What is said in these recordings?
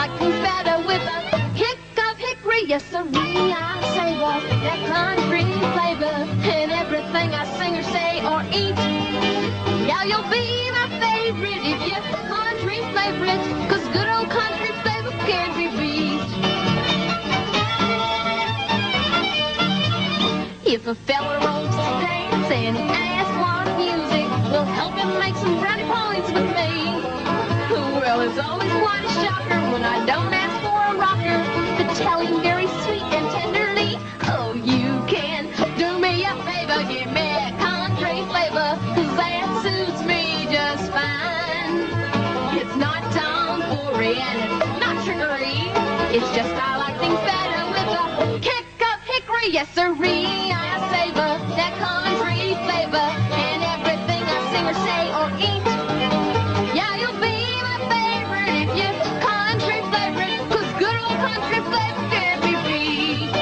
like things better with a hick of hickory. Yessiree, I savor that country flavor in everything I sing or say or eat. Yeah, you'll be my favorite if you country flavor it, 'cause good old country flavor can't be beat. If a fella rolls to dance and asks what music will help him make some brownie points with me, well, it's always quite a shocker when I don't ask for a rocker, to tell him very sweet and tenderly, oh, you can do me a favor, give me a country flavor, 'cause that suits me just fine. It's not tomfoolery and it's not trickery, it's just I like things better with a kick of hickory. Yessiree, I savor that country flavor in everything I sing or say or eat. Yeah, you'll be my favorite if you country flavor it, 'cause good old country flavor can't be beat.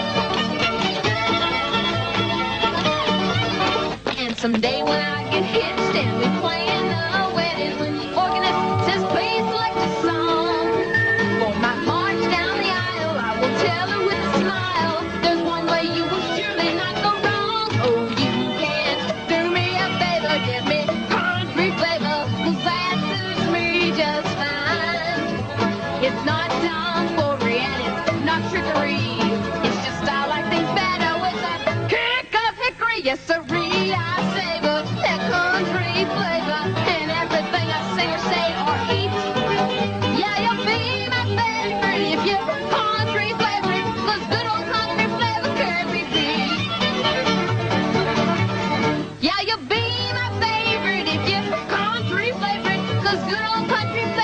And someday when I get hitched and we plan a wedding, when the organist says please select a song for my march down the aisle, I will tell her with a smile, there's one way you will surely not go wrong. Oh, you can do me a favor, give me country flavor, 'cause that suits me just fine. It's not tomfoolery and it's not trickery, it's just I like things better with a kick of hickory. Yessiree, I savor that country flavor in everything I sing or say or eat. Yeah, you'll be my favorite if you country flavor it, 'cause good old country flavor can't be beat. Yeah, you'll be my favorite if you country flavor it, 'cause good old country flavor